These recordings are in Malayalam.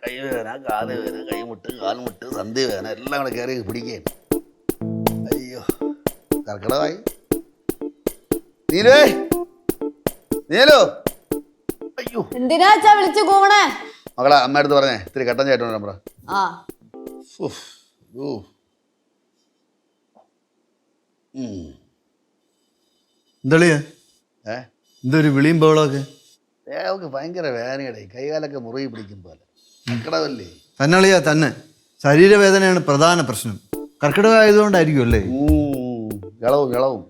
കൈവേദന, കാല് വേദന, കൈമുട്ട്, കാൽമുട്ട്, സന്ധി വേദന എല്ലാം കൂടെ കയറി പിടിക്കുകയാണ്. അയ്യോ, കർക്കിടകമായി. നീലോ, നീലോ, അയ്യോ എന്തിനാ വിളിച്ചു കൂവണേ? മകളെ അമ്മയടുത്ത് പറഞ്ഞേ ഇത്തിരി കട്ടൻ ചേട്ടൻ പറ. എന്തളിയാ എന്തൊരു വിളിയും ബഹളമൊക്കെ? അവൾക്ക് ഭയങ്കര വേദനയുടെ കൈകാലൊക്കെ മുറുകി പിടിക്കും പോലെ. കർക്കിടകല്ലേ തന്നളിയാ തന്നെ. ശരീരവേദനയാണ് പ്രധാന പ്രശ്നം. കർക്കിടകം ആയതുകൊണ്ടായിരിക്കും അല്ലേ? ഇളവും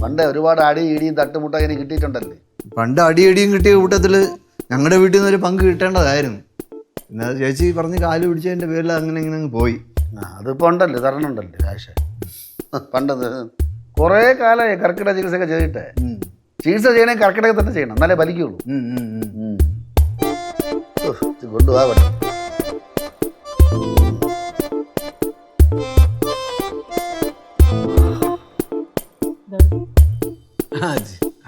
പണ്ട് ഒരുപാട് അടി ഇടിയും തട്ടുമുട്ട ഇനി കിട്ടിയിട്ടുണ്ടല്ലേ. പണ്ട് അടിയടിയും കിട്ടിയ കൂട്ടത്തില് ഞങ്ങളുടെ വീട്ടിൽ നിന്ന് ഒരു പങ്ക് കിട്ടേണ്ടതായിരുന്നു. പിന്നെ അത് ചേച്ചി പറഞ്ഞ് കാല് പിടിച്ചതിന്റെ പേരിൽ അങ്ങനെ ഇങ്ങനെ അങ്ങ് പോയി. അതിപ്പോ ഉണ്ടല്ലോ, തരണുണ്ടല്ലോ കാശ്. പണ്ട് കുറേ കാലമായി കർക്കിടക ചികിത്സയൊക്കെ ചെയ്തിട്ട്. ചികിത്സ ചെയ്യണേ കർക്കിടക തന്നെ ചെയ്യണം, എന്നാലേ ഫലിക്കുള്ളൂ. കൊണ്ടുപോകാൻ പറ്റും.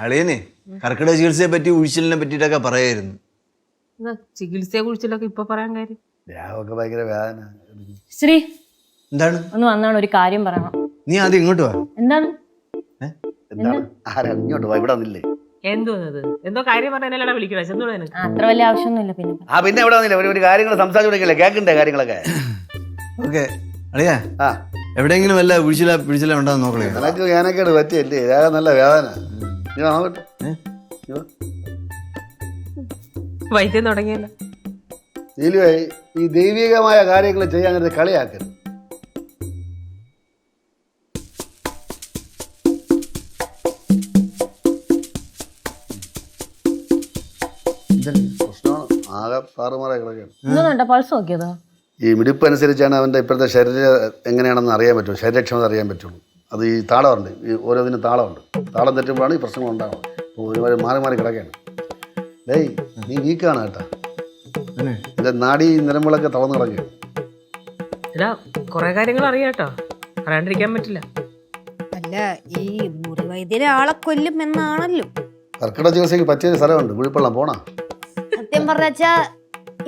അളിയനെ കർക്കിടക ചികിത്സയെ പറ്റി ഉഴിച്ചിലിനെ പറ്റിയിട്ടൊക്കെ പറയായിരുന്നു. ചികിത്സയെ കുറിച്ചൊക്കെ ഇപ്പൊ പറയാൻ കാര്യം ദേഹമൊക്കെ ഭയങ്കര വേദന. ശ്രീ എന്താണ്? ഒന്ന് വന്നാണ്, ഒരു കാര്യം പറയണം. നീ ആദ്യം ഇങ്ങോട്ട് വാ. എന്താണ്? ആരാ ഇങ്ങോട്ട് വാ, ഇവിടെ വന്നില്ലേ? എന്തോ കാര്യം പറഞ്ഞാൽ വിളിക്കണേ. അത്ര വലിയ ആവശ്യമൊന്നുമില്ല. പിന്നെ ഇവിടെ വന്നില്ല, ഒരു കാര്യങ്ങൾ സംസാരിച്ചോണ്ടിരിക്കല്ലേ, കേൾക്കണ്ടേ കാര്യങ്ങളൊക്കെ. ഓക്കെ അളിയാ, എവിടെയെങ്കിലും വല്ല പിടിച്ചില ഉണ്ടോന്ന് നോക്കണേ. നിനക്ക് ഞാനൊക്കെ പറ്റിയല്ലേ, നല്ല വേദന. വൈദ്യം തുടങ്ങിയല്ലോ. നീലുവായി ഈ ദൈവികമായ കാര്യങ്ങൾ ചെയ്യാൻ അങ്ങനെ കളിയാക്കരുത്. പ്രശ്നമാണ്, ആകെ താറുമാറായി കിടക്കുകയാണ്. പൾസ് നോക്കിയതോ? ഈ മിടിപ്പ് അനുസരിച്ചാണ് അവൻ്റെ ഇപ്പോഴത്തെ ശരീരം എങ്ങനെയാണെന്ന് അറിയാൻ പറ്റുള്ളൂ, ശരീരക്ഷമത അറിയാൻ പറ്റുള്ളൂ. അത് ഈ താളമുണ്ട്, ഈ ഓരോന്നിനും താളമുണ്ട്. താളം തെറ്റുമ്പോഴാണ് ഈ പ്രശ്നങ്ങൾ ഉണ്ടാവുന്നത്. ഒരുപാട് മാറി കിടക്കുകയാണ്. ഡേയ് നീ വീക്കാണ് കേട്ടാ. എൻ്റെ നാടി നിലമ്പളൊക്കെ തളർന്നു കിടക്കുകയാണ്. കൊറേ കാര്യങ്ങൾ അറിയാട്ടോ, അറിയാണ്ടിരിക്കാൻ പറ്റില്ല. അല്ല, ഈ മുറി വൈദ്യരെ ആളെ കൊല്ലും എന്നാണല്ലോ. കർക്കിടക ചികിത്സയ്ക്ക് പറ്റിയ സ്ഥലമുണ്ട്, കുഴിപ്പള്ളം പോണ. സത്യം പറഞ്ഞാ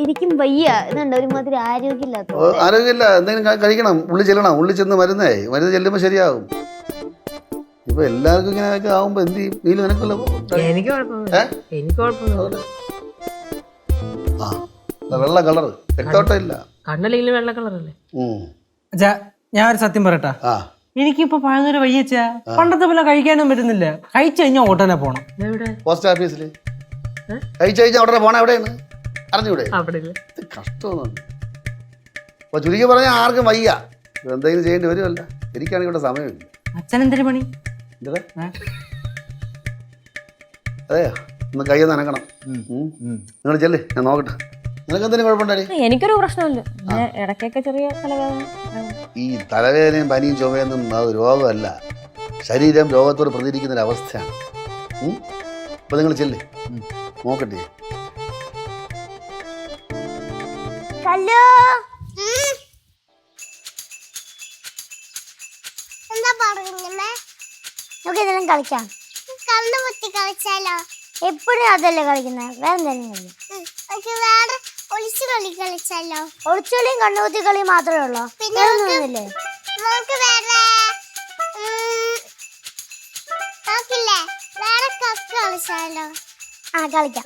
എനിക്കും വയ്യ, ഇതുണ്ട് ഒരുമാതിരി ആരോഗ്യമില്ലാത്ത. ആരോഗ്യമില്ല, എന്തെങ്കിലും കഴിക്കണം, ഉള്ളിൽ ചെല്ലണം. ഉള്ളിൽ ചെന്ന് മരുന്ന് ചെല്ലുമ്പോൾ ശരിയാവും. ഇപ്പൊ എല്ലാവർക്കും ഇങ്ങനെയൊക്കെ ആവുമ്പോ എന്ത് ചെയ്യും? നീല് നിനക്കല്ലോ. എനിക്ക് കുഴപ്പമൊന്നുമില്ല. വെള്ള കളറ് രക്തോട്ടം ഇല്ല, കണ്ണല്ലെങ്കിൽ വെള്ള കളറല്ലേ. ഞാൻ ഒരു സത്യം പറയട്ടാ, എനിക്കിപ്പോ പഴയൊരു വയ്യച്ചാ, പണ്ടത്തെ പോലെ കഴിക്കാനും പറ്റുന്നില്ല. കഴിച്ചു കഴിഞ്ഞാൽ ഉടനെ പോണം. പോസ്റ്റ് ഓഫീസിൽ കഴിച്ചു കഴിഞ്ഞാൽ ഉടനെ പോണ. എവിടെയാണ് അറിഞ്ഞൂടെ? കഷ്ടമൊന്നുണ്ട്. അപ്പൊ ചുരുക്കി പറഞ്ഞാൽ ആർക്കും വയ്യ, എന്തെങ്കിലും ചെയ്യേണ്ടി വരുമല്ല. എനിക്കാണെങ്കിൽ ഇവിടെ സമയമില്ല. അച്ഛൻ എന്തൊരു പണി? അതെയോ, ഒന്ന് കയ്യിൽ നനക്കണം. നിങ്ങൾ ചെല്ലേ, ഞാൻ നോക്കട്ടെ. നിനക്ക് എന്തെങ്കിലും കുഴപ്പമുണ്ടായി? എനിക്കൊരു പ്രശ്നമില്ല, ഇടയ്ക്കൊക്കെ ചെറിയ തലവേദന. ഈ തലവേദനയും പനിയും ചുമയൊന്നും അത് രോഗമല്ല, ശരീരം രോഗത്തോട് പ്രതികരിക്കുന്നൊരവസ്ഥയാണ്. അപ്പൊ നിങ്ങൾ ചെല്ലേ, നോക്കട്ടെ. എന്താ പറയുന്നേ? നമുക്ക് ഇതെല്ലാം കളിക്കാം. കണ്ണു പൊത്തി കളിച്ചാലോ? എപ്പോഴും അതല്ലേ കളിക്കുന്നത്, വേറെ എന്തെങ്കിലും കളിക്കാം. വേറെ ഒളിച്ചു കളി കളിച്ചാലോ? ഒളിച്ചുകളിയും കണ്ണുകുത്തി കളിയും മാത്രമേ ഉള്ളൂ, പിന്നെ നമുക്ക് വേറെ വേറെ കക്ക് കളിച്ചാലോ? ആ കളിക്കാം.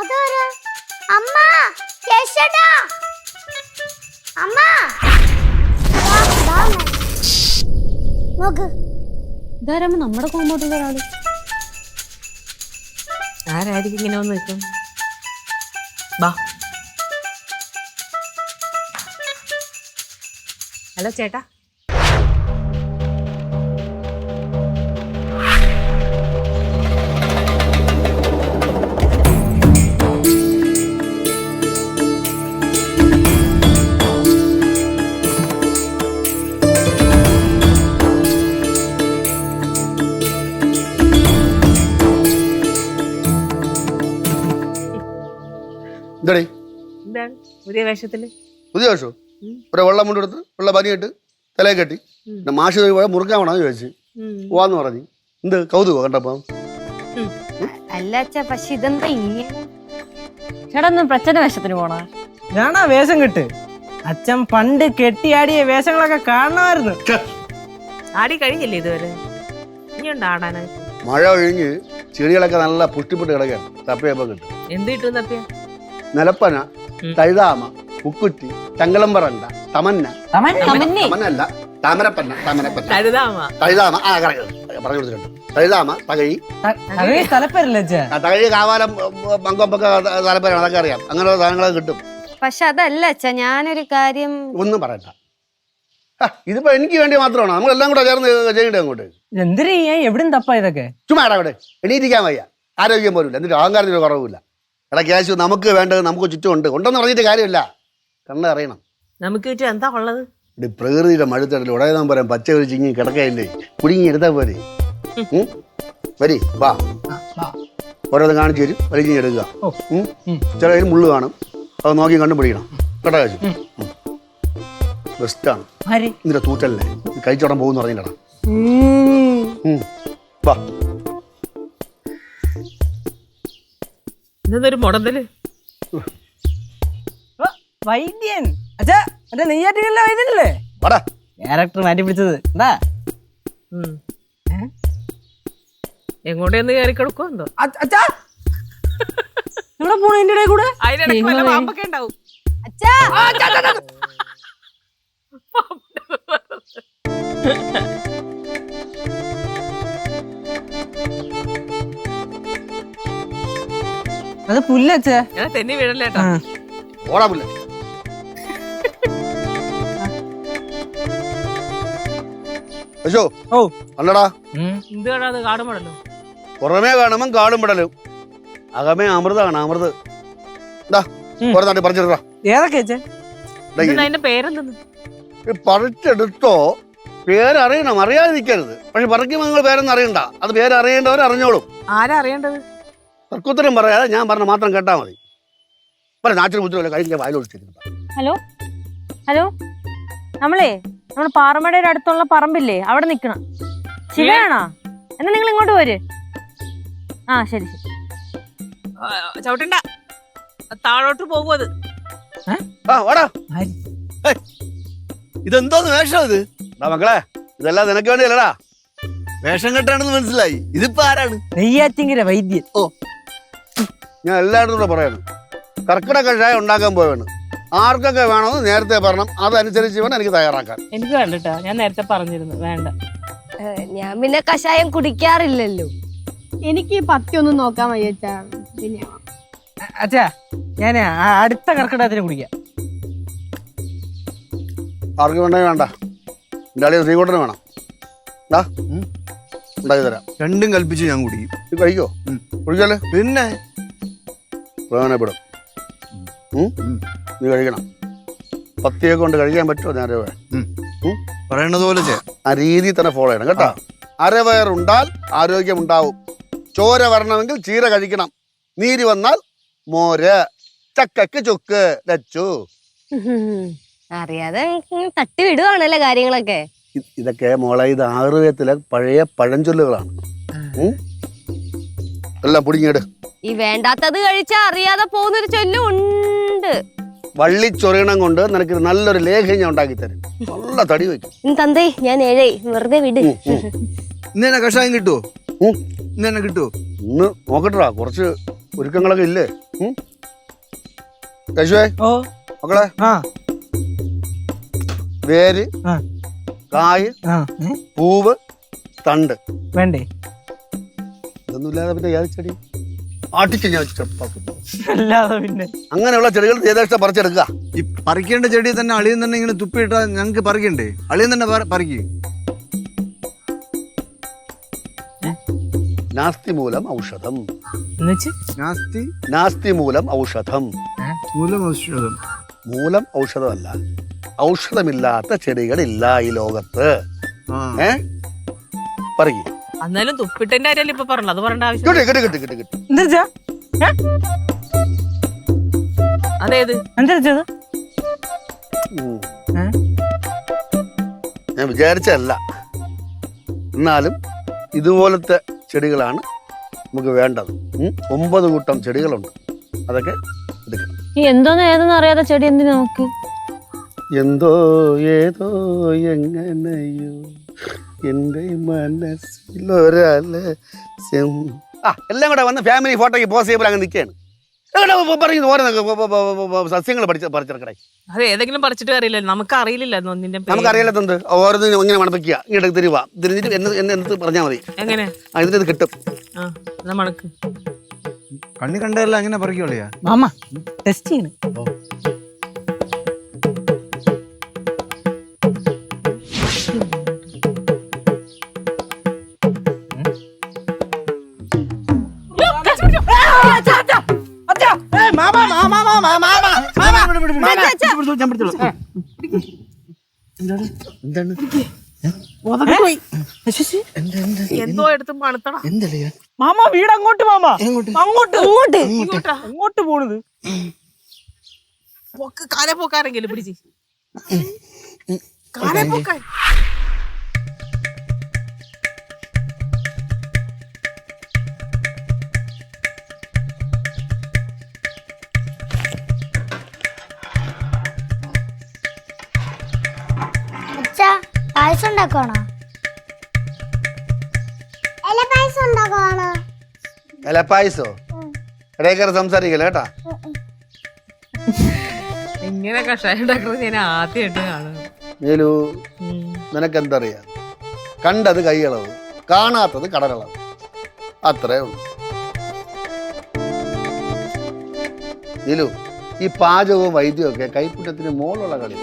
അതാരാ? അമ്മ, കേശടാ, അമ്മ നോക്ക്. ഇതാരാകുമ്പോ നമ്മുടെ കോമ്പൗണ്ടിൽ ഒരാള്. ആരായിരിക്കും ഇങ്ങനെ വന്ന് നിൽക്കും? ബാ. ഹലോ ചേട്ടാ. എന്താണ് പുതിയ വേഷത്തില്? പുതിയ വേഷോ? ഒരു വെള്ളം മുണ്ടെടുത്ത് വെള്ള പനിയിട്ട് തലയെ കെട്ടി മാഷ് പോയാൽ മുറുക്കാൻ വേണമെന്ന് ചോദിച്ചു. പോവാന്ന് പറഞ്ഞു. എന്ത് കൗതുകോ കണ്ടപ്പോ? അല്ല അച്ഛാ, പക്ഷെ ഇതെന്താ ഇങ്ങനെ? ചേട്ടാ ഒന്ന് പ്രച്ഛന്ന വേഷത്തിന് പോണ? ഞാനാ വേഷം കെട്ട്. അച്ഛൻ പണ്ട് കെട്ടിയാടിയ വേഷങ്ങളൊക്കെ കാണണമായിരുന്നു. ആടി കഴിഞ്ഞില്ലേ ഇതുവരെ? ഇനിയുണ്ട് ആടാനായിട്ട്. മഴ ഒഴിഞ്ഞ് ചെടികളൊക്കെ നല്ല പുഷ്ടിപ്പെട്ട് കിടക്കുകയാണ്. തപ്പയപ്പോ കിട്ടും. എന്ത് കിട്ടും തപ്പിയ? നിലപ്പന, തഴുതാമ, ഉക്കുറ്റി, ചങ്കലമ്പറണ്ട, തമന്ന, തമന്നല്ല താമരപ്പന്ന, തഴുതാമ, പറഞ്ഞു കൊടുത്തിട്ടുണ്ട്. തഴുതാമ, തകഴി, സ്ഥലപ്പേരല്ലേ അച്ഛാ? തകഴി, കാവാലം, പങ്കൊപ്പൊക്കെ തലപ്പേരാണ്, അതൊക്കെ അറിയാം. അങ്ങനെയുള്ള സാധനങ്ങളൊക്കെ കിട്ടും. പക്ഷെ അതല്ല അച്ഛാ, ഞാനൊരു കാര്യം. ഒന്നും പറയണ്ട. ഇതിപ്പോ എനിക്ക് വേണ്ടി മാത്രമാണ്. നമ്മളെല്ലാം കൂടെ ചേർന്ന് ചെയ്യണ്ടേ അങ്ങോട്ട്. എന്തിനാ എവിടും തപ്പാ ഇതൊക്കെ? ചുമ്മാ അവിടെ എണീറ്റിരിക്കാൻ വയ്യ, ആരോഗ്യം പോലുമില്ല, എന്നിട്ട് അഹങ്കാരത്തിന് കുറവില്ല. എടാ ക്യാഷ് നമുക്ക് വേണ്ടത് നമുക്ക് ചുറ്റുമുണ്ട്, ഉണ്ടെന്ന് പറഞ്ഞിട്ട് കാര്യമില്ല. കണ്ണ് അറിയണം. നമുക്ക് ചുറ്റും എന്താ ഉള്ളത്? ഇത് പ്രകൃതിയുടെ മഴുത്തടൽ ഉടയതാൻ പറയാൻ പച്ച ഒരു ചിങ്ങി കിടക്കയില്ലേ, കുടുങ്ങി എടുത്താൽ പോരെ. വരി വാ, ഓരോന്ന് കാണിച്ചു തരും, വലിഞ്ഞി എടുക്കുക. ചിലതിൽ മുള്ളു കാണും, അത് നോക്കി കണ്ടുപിടിക്കണം. കേട്ടോ കാശു ബെസ്റ്റാണ്. ഇതിന്റെ തൂറ്റല്ലേ കഴിച്ചോടാൻ പോകുന്നു പറഞ്ഞില്ലടാ. വാ, ഇതൊരു മുടന്തല്. വൈദ്യൻ അച്ഛാ, മറ്റേ നെയ്യാറ്റിങ്ങലിലെ വൈദ്യനല്ലേ? വാടാ. ക്യാരക്ടർ മാറ്റി പിടിച്ചത് എന്താ? എങ്ങോട്ടേന്ന് കയറി കിടക്കുമോ എന്തോ. അച്ഛാ ഇവിടെ പോണ എന്റെ ഇടയിൽ കൂടെ? അതിനിടയ്ക്ക് വല്ല പാമ്പൊക്കെ ഉണ്ടാവും. അത് പുല്ലച്ഛാ. ഞാൻ തെന്നി വീഴല്ലേട്ടാ. ഓടാ പുല്ല. അശോ ഓ അല്ലടാ, എന്ത് കാണാ? അത് കാടുമടല്ലോ. പുറമേ കാണുമ്പം കാടും പെടലും, അകമേ അമൃതാണ്. അമൃത് കുറെ നാട്ടിൽ പറിച്ചെടുക്കാം. ഏതൊക്കെ അച്ഛാ? അതിന്റെ പേരെന്തെന്ന്? പറിച്ചെടുത്തോ പേരറിയണം, അറിയാതിരിക്കരുത്. പക്ഷെ പറിക്കുമ്പോൾ നിങ്ങൾ പേരൊന്നും അറിയണ്ട. അത് പേരറിയേണ്ടവർ അറിഞ്ഞോളും. ആരാ അറിയേണ്ടത്? തർക്കുത്തരം പറയാതെ ഞാൻ പറഞ്ഞ മാത്രം കേട്ടാൽ മതി. പല നാട്ടിൽ മുദ്രല്ല കഴിഞ്ഞ വായിലൊഴിച്ചിരുന്നു. ഹലോ ഹലോ, നമ്മളെ നമ്മുടെ പാറമടയുടെ അടുത്തുള്ള പറമ്പില്ലേ, അവിടെ നിക്കണം. ശിവയാണോ? എന്നാ നിങ്ങൾ ഇങ്ങോട്ട് പോര്. ആ ശരി ശരി. ചവിട്ടണ്ട, താഴോട്ട് പോകും അത്. ഇതെന്തോന്ന് വേഷം ഇത്? മക്കളെ, ഇതെല്ലാം നിനക്ക് വേണ്ടിയല്ലടാ. വേഷം കെട്ടാണെന്ന് മനസ്സിലായി. ഇതിപ്പോ ആരാണ്? നെയ്യാറ്റിങ്കര വൈദ്യൻ. ഓ, ഞാൻ എല്ലായിടത്തും കൂടെ പറയണം. കർക്കിടക കഷായം ഉണ്ടാക്കാൻ പോവാണ്. ആർക്കൊക്കെ വേണമെന്ന് നേരത്തെ പറയണം. അതനുസരിച്ച് വേണം എനിക്ക് തയ്യാറാക്കാൻ. എനിക്ക് വേണ്ടട്ടാ, ഞാൻ നേരത്തെ പറഞ്ഞിരുന്നു വേണ്ട. ഞാൻ പിന്നെ കഷായം കുടിക്കാറില്ലല്ലോ. എനിക്ക് പത്യൊന്നും നോക്കാൻ വയ്യച്ചാ. പിന്നെ അച്ഛാ, ഞാൻ അടുത്ത കർക്കിടകത്തിന് കുടിക്കാം. ആർക്ക് വേണ്ടെങ്കിൽ വേണ്ട. എൻ്റെ അളിയ ശ്രീകോട്ടന് വേണം. ഉണ്ടാക്കി തരാം. രണ്ടും കൽപ്പിച്ച് ഞാൻ കുടിക്കും. ഇത് കഴിക്കോ? കുടിക്കാല്ലേ? പിന്നെ പ്രയോജനപ്പെടും. നീ കഴിക്കണം. പത്തിയൊക്കെ കൊണ്ട് കഴിക്കാൻ പറ്റുമോ? നേരെ പറയണത് പോലെ ചെയ്യാം. ആ രീതി തന്നെ ഫോളോ ചെയ്യണം കേട്ടോ. അരവയറുണ്ടാൽ ആരോഗ്യമുണ്ടാവും. ചോര വരണമെങ്കിൽ ചീര കഴിക്കണം. നീര് വന്നാൽ മോര്. ചക്കക്ക് ചുക്ക് ലച്ചു. അറിയാതെ തട്ടി വിടുവാണല്ലേ കാര്യങ്ങളൊക്കെ. ഇതൊക്കെ മോളെ, ഇത് ആയുർവേദത്തിലെ പഴയ പഴഞ്ചൊല്ലുകളാണ്. എല്ലാം പുടിങ്ങിട്. ഈ വേണ്ടാത്തത് കഴിച്ചാ അറിയാതെ പോകുന്നൊരു ചൊല്ലും ഉണ്ട്. വള്ളിച്ചൊറിയണം കൊണ്ട് നിനക്ക് നല്ലൊരു ലേഖ്യം ഞാൻ ഉണ്ടാക്കി തരും. നല്ല തടി വയ്ക്കും. തന്തേ ഞാൻ ഏഴേ വെറുതെ വിട്. ഇന്ന് തന്നെ കഷായം കിട്ടുവോ? ഇന്ന് തന്നെ കിട്ടുവോ? ഇന്ന് നോക്കട്ടാ, കുറച്ച് ഒരുക്കങ്ങളൊക്കെ ഇല്ലേ? യശുവേ, ഓ മക്കളെ, വേര്, കായ്, പൂവ്, തണ്ട് വേണ്ടേ? ഇതൊന്നും ഇല്ലാതെ പിന്നെ ഏത് ചെടി ആട്ടിച്ച് ഞാൻ അല്ലാതെ പിന്നെ അങ്ങനെയുള്ള ചെടികൾ യഥേഷ്ടം പറിച്ചെടുക്കുക. ഈ പറിക്കേണ്ട ചെടി തന്നെ അളിയൻ തന്നെ ഇങ്ങനെ തുപ്പിയിട്ടാ ഞങ്ങക്ക് പറിക്കണ്ടേ? അളിയൻ തന്നെ പറിക്ക്. നാസ്തി മൂലം ഔഷധം. നാസ്തി മൂലം ഔഷധം. മൂലം ഔഷധം. മൂലം ഔഷധമല്ല, ഔഷധമില്ലാത്ത ചെടികളില്ല ഈ ലോകത്ത്. പറയും. എന്നാലും തുപ്പിട്ടന്റെ കാര്യമല്ലേ ഇപ്പൊ പറഞ്ഞത്, അത് പറയേണ്ട ആവശ്യം. അതേത് ഞാൻ വിചാരിച്ചല്ല. എന്നാലും ഇതുപോലത്തെ ചെടികളാണ് നമുക്ക് വേണ്ടത്. 9 കൂട്ടം ചെടികളുണ്ട്, അതൊക്കെ എടുക്കണം. ഈ എന്തോന്ന് ഏതെന്ന് അറിയാതെ ചെടി എന്തിനു നമുക്ക്? എന്തോ ഏതോ എങ്ങനെയോ എൻ്റെ മനസ്സിലൊരാലസ്യം. എല്ലാം കൂടെ വന്ന് ഫാമിലി ഫോട്ടോയ്ക്ക് പോസ് ചെയ്യുമ്പോൾ അങ്ങ് നിൽക്കുകയാണ്. പറയുന്നു ഓരോ സസ്യങ്ങൾ പറിച്ചെടുക്കടേ. അത് ഏതെങ്കിലും പറിച്ചിട്ട് അറിയില്ല, നമുക്ക് അറിയില്ല. നമുക്കറിയാത്തത് ഓരോന്നിനും ഇങ്ങനെ മണപ്പിക്കുക, ഇങ്ങോട്ട് തിരിഞ്ഞിട്ട് എന്ത് പറഞ്ഞാൽ മതി. എങ്ങനെ ഇതിന് ഇത് കിട്ടും. മണക്ക് കണ്ണി കണ്ടതെല്ലാം അങ്ങനെ പറിക്കോളിയാ മാമ ടെസ്റ്റ് ചെയ്യണം. എന്തോ എടുത്ത് മണത്തണം. മാമ വീട് അങ്ങോട്ട്, മാമ അങ്ങോട്ട് അങ്ങോട്ട് പോണത്. കാലെ പോക്കാരെങ്കിലും പിടിച്ച് കാലെ പോക്കാൻ. അച്ഛാ പായസം ഉണ്ടാക്കണോ? ഇല പായസം ഉണ്ടാക്കണോ? ഇലപ്പായസോ? ഇടയ്ക്കറി സംസാരിക്കല്ലേ കേട്ടാ. ഇങ്ങനെ കഷായം ഉണ്ടാക്കുന്നത് ഞാൻ ആദ്യമായിട്ട് കാണുന്നു. നീലു, നിനക്കെന്തറിയാം? കണ്ടത് കൈയളവ്, കാണാത്തത് കടലളവ്, അത്രേ ഉള്ളൂ. നീലു, ഈ പാചകവും വൈദ്യവും ഒക്കെ കൈപ്പുണ്യത്തിന് മോളുള്ള കളി.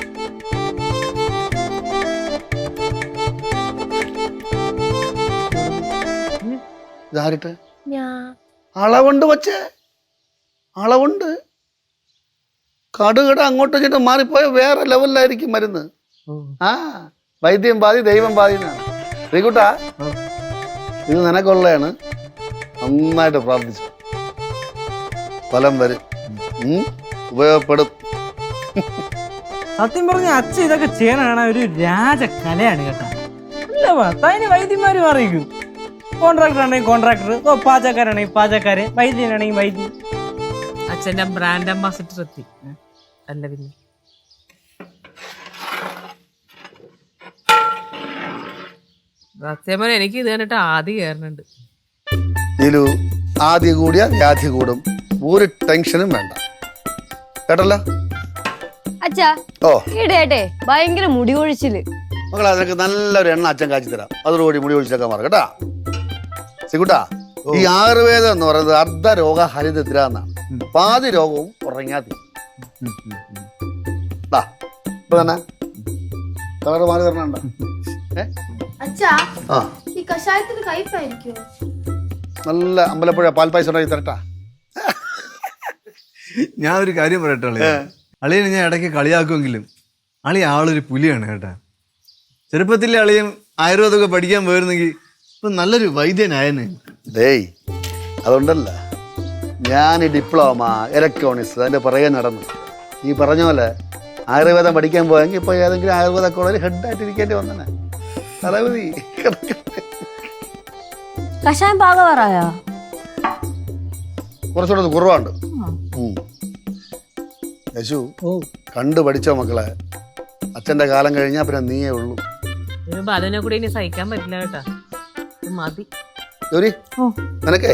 ഇതാരിട്ട് അളവുണ്ട് വച്ചേ, അളവുണ്ട്. കടുകട അങ്ങോട്ടും ഇങ്ങോട്ടും മാറിപ്പോയ വേറെ ലെവലിലായിരിക്കും മരുന്ന്. വൈദ്യം പാതി ദൈവം പാതി എന്നാണ്. ശ്രീകുട്ടാ, ഇത് നിനക്കുള്ളതാണ്. നന്നായിട്ട് പ്രാർത്ഥിച്ചു, ഫലം വരും, ഉപയോഗപ്പെടും. സത്യം പറഞ്ഞ അച്ഛൻ ഇതൊക്കെ ചെയ്യണ ഒരു രാജകലയാണ് കേട്ടോ. അല്ല അതിന് വൈദ്യന്മാര് അറിയിക്കും. കോൺട്രാക്ടർ ആണെങ്കിൽ കോൺട്രാക്ടർ, പാചകക്കാരാണെങ്കിൽ പാചകക്കാര്, വൈദ്യനാണെങ്കിൽ വൈദ്യൻ. അച്ഛൻ്റെ ബ്രാൻഡ് അംബാസിഡർ എത്തി. അല്ല പിന്നെ സത്യം പറഞ്ഞാൽ എനിക്ക് ഇത് കണ്ടിട്ട് ആദ്യം കയറുന്നുണ്ട്. ഇതിലു ആദ്യ കൂടിയ വ്യാധി കൂടും, ഒരു ടെൻഷനും വേണ്ട കേട്ടല്ലോ. അച്ഛാ ഓ ഈടേട്ടെ ഭയങ്കര മുടി കൊഴിച്ചില്. മക്കളെ, അതിനൊക്കെ നല്ലൊരു എണ്ണ അച്ഛൻ കാച്ചി തരാം. അതോടുകൂടി മുടി ഒഴിച്ചേക്കാൻ മാറും കേട്ടാ. സിക്കുട്ടാ, ഈ ആയുർവേദം എന്ന് പറയുന്നത് അർദ്ധരോഗ ഹരിതദ്ര എന്നാണ്. പാതി രോഗവും ഉറങ്ങാതി. ഇപ്പൊ തന്നെ കളറ് മാറി തരണുണ്ടോ? നല്ല അമ്പലപ്പുഴ പാൽപ്പായസം ഉണ്ടാക്കി തരട്ടാ. ഞാൻ ഒരു കാര്യം പറയട്ടെ അളിയ, അളിയനെ ഞാൻ ഇടയ്ക്ക് കളിയാക്കുമെങ്കിലും അളിയ ആളൊരു പുലിയാണ് കേട്ടാ. ചെറുപ്പത്തിലെ അളിയൻ ആയുർവേദമൊക്കെ പഠിക്കാൻ പോയിരുന്നെങ്കിൽ ഇപ്പൊ നല്ലൊരു വൈദ്യനായനെ. ഡേയ്, അതുകൊണ്ടല്ല ഞാൻ ഡിപ്ലോമ ഇലക്ട്രോണിക്സ് അതിന്റെ പുറകെ നടന്നു. ഈ പറഞ്ഞ പോലെ ആയുർവേദം പഠിക്കാൻ പോയെങ്കിൽ ഇപ്പൊ ഏതെങ്കിലും ആയുർവേദ കോളേജിൽ ഹെഡായിട്ട് ഇരിക്കേണ്ടി വന്നെ. തലവതി കഷായം പാകവറായോ? കുറച്ചുകൂടെ കുറവുണ്ട്. യശു, കണ്ടു പഠിച്ചോ മക്കളെ. അച്ഛന്റെ കാലം കഴിഞ്ഞാൽ പിന്നെ നീയേ ഉള്ളൂ. അതിനെ കൂടി ഇനി സഹിക്കാൻ പറ്റില്ല കേട്ടാ. മതി. നിനക്കേ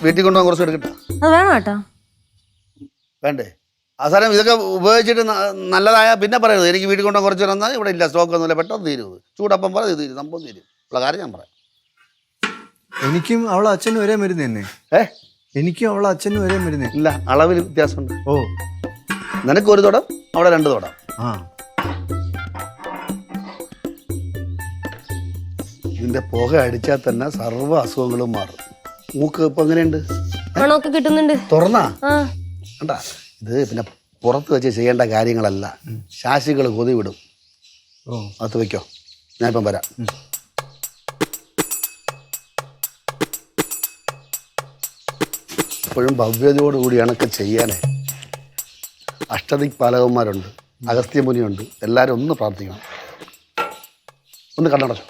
വീട്ടിൽ കൊണ്ടുപോകാൻ കുറച്ച് എടുക്കട്ടാ. അത് വേണം കേട്ടോ. വേണ്ടേ? അവസാനം ഇതൊക്കെ ഉപയോഗിച്ചിട്ട് നല്ലതായ പിന്നെ പറയരുത് എനിക്ക് വീട്ടിൽ കൊണ്ടുപോകാൻ കുറച്ച് തന്നാൽ ഇവിടെ ഇല്ല, സ്റ്റോക്ക് ഒന്നുമില്ല, പെട്ടെന്ന് തീരുന്നത്. ചൂടപ്പം പറ തീരും, സംഭവം തീരും. ഉള്ള കാര്യം ഞാൻ പറയാം. എനിക്കും അവളെ അച്ഛനും ഒരേ മരുന്ന് തന്നെ. എനിക്കും അവളെ അച്ഛനും ഒരേ മരുന്ന് ഇല്ല, അളവിൽ വ്യത്യാസമുണ്ട്. ഓ, നിനക്ക് ഒരു തോടം, അവിടെ 2 തോടം. ഇതിന്റെ പുക അടിച്ചാൽ തന്നെ സർവ്വ അസുഖങ്ങളും മാറും. മൂക്ക് ഇപ്പൊ എങ്ങനെയുണ്ട്? മണമൊക്കെ കിട്ടുന്നുണ്ട്. തുറന്നാ കണ്ടാ? ഇത് പിന്നെ പുറത്ത് വെച്ച് ചെയ്യേണ്ട കാര്യങ്ങളല്ല. ശാശികൾ കൊതി വിടും. അത് വെക്കോ, ഞാനിപ്പം വരാം. എപ്പോഴും ഭവ്യതയോടുകൂടിയാണ് ഒക്കെ ചെയ്യാനേ. അഷ്ടദിക്പാലകന്മാരുണ്ട്, അഗസ്ത്യമുനിയുണ്ട്, എല്ലാവരും ഒന്ന് പ്രാർത്ഥിക്കണം. ഒന്ന് കണ്ണടച്ചോ.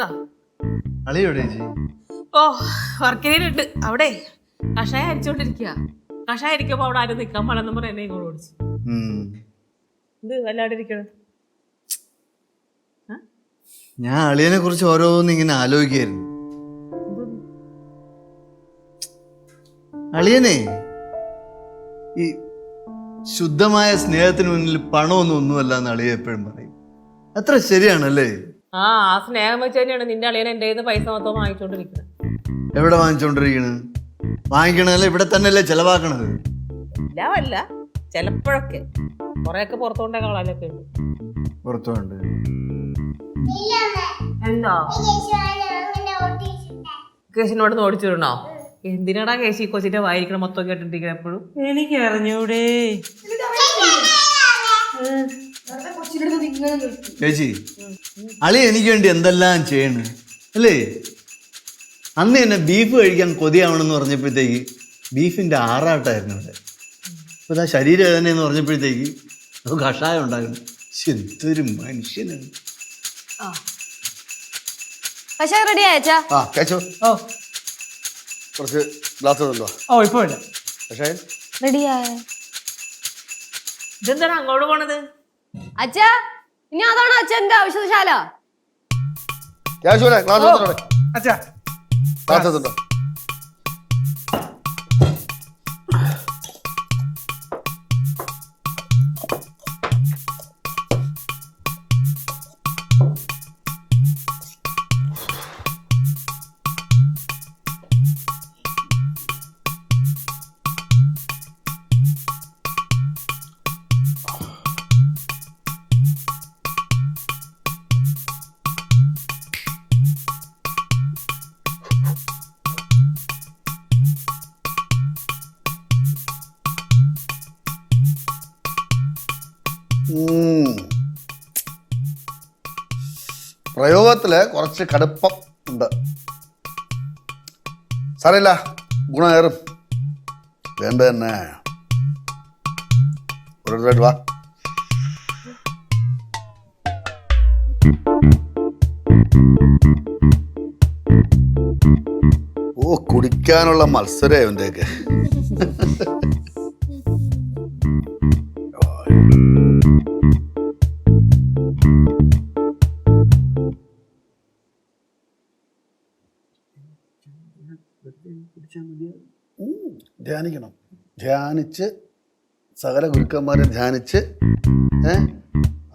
എന്തിനാ? അളിയോടെ ചേച്ചി? ഓ വർക്കിനുണ്ട് അവിടെ കഷായം അരിച്ചോണ്ടിരിക്കുക. കഷായം അരിക്കുമ്പോ അവിടെ ആരും നിക്കാൻ പാടെന്ന് പറഞ്ഞ എന്നെ ഇങ്ങോട്ട് ഓടിച്ചു. ഇത് വല്ലാണ്ടിരിക്കണം. ഞാൻ അളിയനെ കുറിച്ച് ഓരോന്ന് ഇങ്ങനെ ആലോചിക്കായിരുന്നു. അളിയനെ ഈ ശുദ്ധമായ സ്നേഹത്തിന് മുന്നിൽ പണമൊന്നും എന്ന് അളിയ എപ്പോഴും പറയും. അത്ര ശരിയാണല്ലേ? ആ സ്നേഹം വെച്ച് തന്നെയാണ് നിന്റെ അളിയൻ എന്റെ കയ്യിൽ നിന്ന് പൈസ മൊത്തം വാങ്ങിച്ചോണ്ടിരിക്കുന്നത്. എവിടെ വാങ്ങിച്ചോണ്ടിരിക്കണ്? വാങ്ങിക്കണല്ലേ ഇവിടെ തന്നെയല്ലേ ചെലവാക്കണത്? ഇല്ലാവല്ല, ചിലപ്പോഴൊക്കെ കൊറേയൊക്കെ പുറത്തുകൊണ്ടേ കളാനൊക്കെ ഉണ്ട്. പുറത്തുണ്ട് എന്താ കേശിനോട് ഓടിച്ചിടണോ? എന്തിനാടാ കേശി കൊച്ചിന്റെ വായിരിക്കണം മൊത്തം കേട്ടിട്ടിരിക്കണം എപ്പോഴും? എനിക്ക് അറിഞ്ഞൂടെ. ചേച്ചി അളി എനിക്ക് വേണ്ടി എന്തെല്ലാം ചെയ്യണ് അല്ലേ? അന്ന് തന്നെ ബീഫ് കഴിക്കാൻ കൊതിയാവണമെന്ന് പറഞ്ഞപ്പോഴത്തേക്ക് ബീഫിന്റെ ആറാട്ടായിരുന്നു ഇവിടെ. ഇപ്പൊ ഇതാ ശരീരവേദന എന്ന് പറഞ്ഞപ്പോഴത്തേക്ക് അത് കഷായം ഉണ്ടാകുന്നു. എന്തൊരു മനുഷ്യനാണ്. പക്ഷേ റെഡി ആയച്ചാ? ആ കേശു ഓ കുറച്ച് ഗ്ലാസ് ഉണ്ടോ? ഓ ഇപ്പൊ ഇല്ല. പക്ഷേ റെഡിയായ ഇതെന്താണ് അങ്ങോട്ട് പോണത്? അച്ഛാ ഇനി അതാണോ അച്ഛന്റെ ഔഷധശാല? കേശുവിനെ ഗ്ലാസ് എടുത്തോടെ. അച്ഛാ ഗ്ലാസ് എടുത്തോ. പ്രയോഗത്തില് കുറച്ച് കടുപ്പം ഉണ്ട്. സാരമില്ല, ഗുണമേറും. വേണ്ട തന്നെ ഓരോരുത്തരായിട്ട് വാ. ഓ കുടിക്കാനുള്ള മത്സരം ഇവൻ്റെയൊക്കെ. ധ്യാനിക്കണം. ധ്യാനിച്ച് സകല ഗുരുക്കന്മാരെ ധ്യാനിച്ച്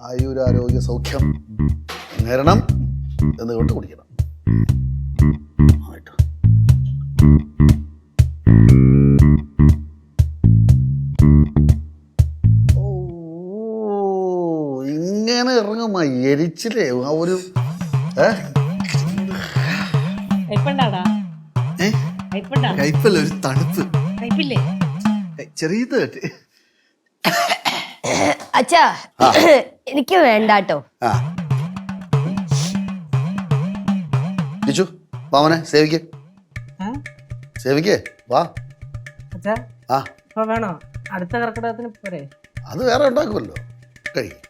ആയുരാരോഗ്യ സൗഖ്യം നേരണം എന്ന് കൊണ്ട് കുടിക്കണം. ഓ ഇങ്ങനെ ഇറങ്ങുമ്പോ എരിച്ചില്ലേ ആ ഒരു കയ്പല്ല, ഒരു തണുപ്പ്. കയ്പില്ലേ? ചെറിയത് അച്ഛാ എനിക്ക് വേണ്ടാട്ടോ. ആ ലിച്ചു വാമനെ സേവിക്കേ സേവിക്കേ വാ. അച്ഛാ ആ ഇപ്പൊ വേണോ? അടുത്ത കർക്കിടകത്തിന് പോരെ? അത് വേറെ ഉണ്ടാക്കുമല്ലോ. കഴിക്കും.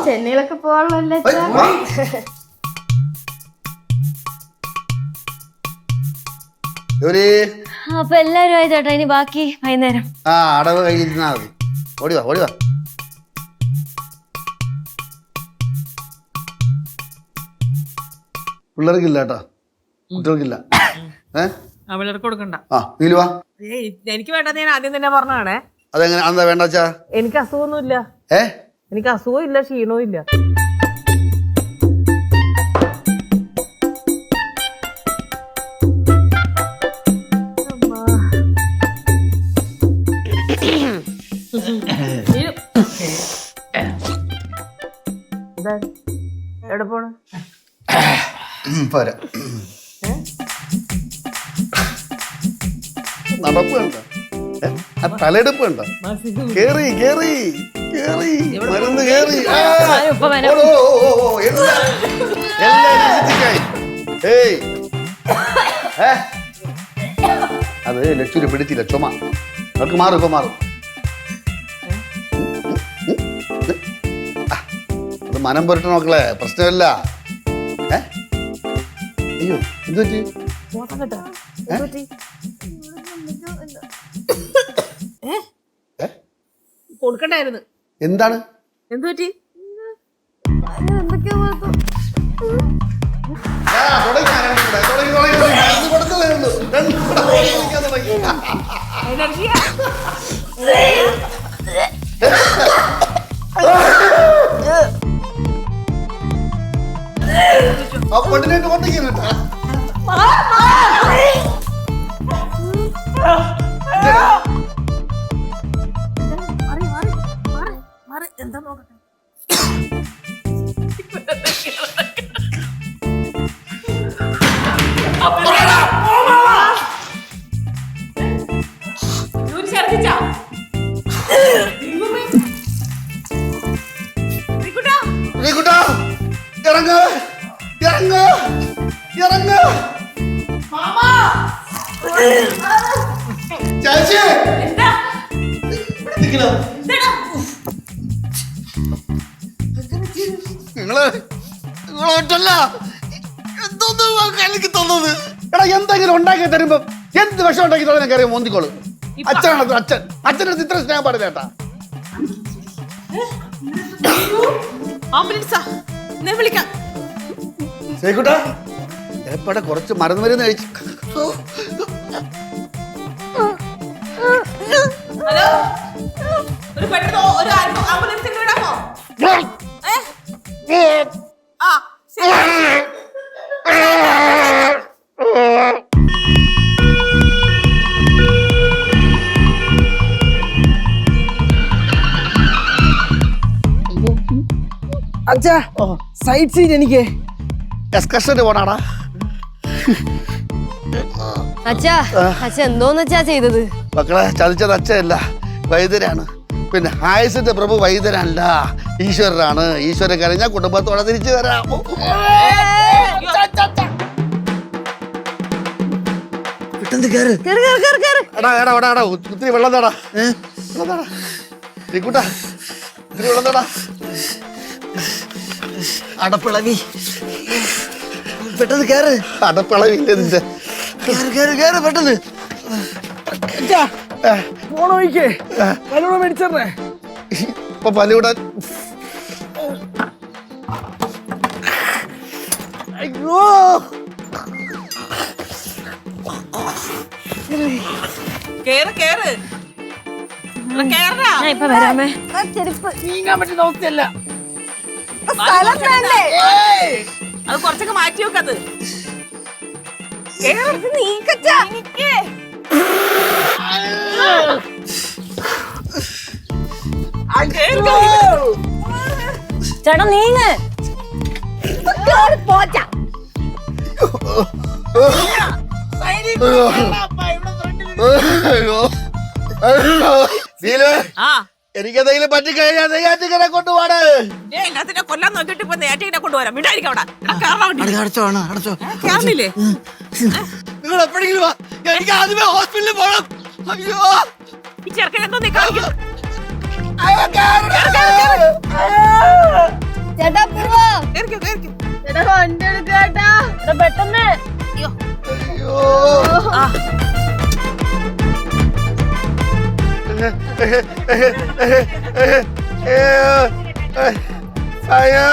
ചെന്നൈയിലൊക്കെ പോവാണല്ലോ അച്ഛാ. അപ്പൊ എല്ലാരും ആയി ചേട്ടാ, ഇനി ബാക്കി വൈകുന്നേരം. ആ അടവ് കഴിഞ്ഞിരുന്നാ മതി. ഓടിവാ ഓടിവാ. പിള്ളേർക്കില്ല കേട്ടോ, കുട്ടികൾക്കില്ല. പിള്ളേർക്ക് കൊടുക്കണ്ട. ആ നീലുവാ. എനിക്ക് വേണ്ടത് ഞാൻ ആദ്യം തന്നെ പറഞ്ഞാണേ. അതെങ്ങനെ എന്താ വേണ്ട വെച്ചാ? എനിക്ക് അസുഖമൊന്നുമില്ല. എനിക്ക് അസുഖവും ഇല്ല, ക്ഷീണവും ഇല്ല. എവിടെ പോണ? പോരാ നടപ്പ് വേണ്ട, ആ തലയെടുപ്പ് വേണ്ട. കേറി കേറി കേറി മരുന്ന് കേറി. എല്ലാം ലക്ഷ്യത്തിക്കായി. ഏയ് ഏ? അത് ലക്ഷ്യം പിടിച്ചില്ല, ചുമ. നമുക്ക് മാറും, ഇപ്പൊ മാറും. അത് മനം പുരട്ട നോക്കളെ, പ്രശ്നമില്ല. അയ്യോ എന്ത് പറ്റി? കൊടുക്കണ്ടായിരുന്നു. എന്താണ്? എന്ത് പറ്റി? എന്താ നോക്കട്ടെ. ഇറങ്ങ ഇറങ്ങ ഇറങ്ങ ചേച്ചി നിങ്ങള് നിങ്ങളൊറ്റല്ല എന്തോന്ന് എനിക്ക് തന്നത്. എടാ എന്തെങ്കിലും ഉണ്ടാക്കി തരുമ്പോ എന്ത് വിഷം ഉണ്ടാക്കി തന്നെ കയറിയ മോന്തിക്കോളൂ. അച്ഛനാണ് അച്ഛൻ. അച്ഛൻ്റെ അടുത്ത് ഇത്ര സ്നേഹം പാടില്ല ചേട്ടാ. ആംബുലൻസാ, ഞാൻ വിളിക്കാം. ശരിക്കൂട്ടാ എപ്പോടെ കുറച്ച് മരുന്ന് മരുന്ന് കഴിച്ചു. ഹലോ, ഒരു പെട്ടെന്ന് ഒരു ആംബുലൻസിന് വിടാമോ? ആ ശരി. അച്ഛാ സൈഡ് സീറ്റ് എനിക്ക് എക്സ്കർഷന് പോണാടാ. അച്ഛാ അച്ഛൻ എന്തോന്ന് അച്ഛാ ചെയ്തത്? മക്കളെ ചതിച്ചത് അച്ഛനല്ല, വൈദ്യരാണ്. പിന്നെ ആയുസിന്റെ പ്രഭു വൈദ്യരല്ല, ഈശ്വരനാണ്. ഈശ്വരൻ കഴിഞ്ഞാൽ കുടുംബത്തോടെ തിരിച്ചു വരാം. ഒത്തിരി വെള്ളം താടാ. കൂട്ടാ ഒത്തിരി വെള്ളം താടാ. അടപ്പിളവി പെട്ടെന്ന് കേറ്. അടപ്പിളവില്ല നിന്റെ. പെട്ടെന്ന് പോണോയിക്കേ പലൂടെ മേടിച്ചേ. ഇപ്പൊ പലൂടാൻ. അയ്യോ കേറ് കേറ് കേറാ. ഞാൻ ഇപ്പൊ വരാമേ. നീങ്ങാൻ പറ്റുന്ന അവസ്ഥയല്ല. അത് കുറച്ചൊക്കെ മാറ്റി വെക്കത്. ചേട്ടാ നീങ്ങ്. എനിക്കെന്തെങ്കിലും പറ്റിക്കഴിഞ്ഞാൽ നെയ്യാറ്റിക്കരെ കൊണ്ടുപോവാണ്. എല്ലാത്തിനെ കൊല്ലാൻ നോക്കിട്ട് ഇപ്പൊ നേറ്റിനെ കൊണ്ടുവരാം. മിണ്ടായിരിക്കും അവിടെ. അടച്ചോ. കേറില്ലേ? നിങ്ങൾ എപ്പോഴെങ്കിലും വാ. എനിക്ക് ആദ്യമേ ഹോസ്പിറ്റലിൽ പോകണം. അയ്യോ ഈ ചെറുക്കൻ എന്തോ നീ കാണിക്കുന്നു. ചേട്ടാ പോവാ. കേറിക്കോ കേറിക്കോ. ചേട്ടാ വണ്ടി എടുക്കാട്ടാ. പെട്ടെന്ന്. അയ്യോ അയ്യോ ആ അയ്യോ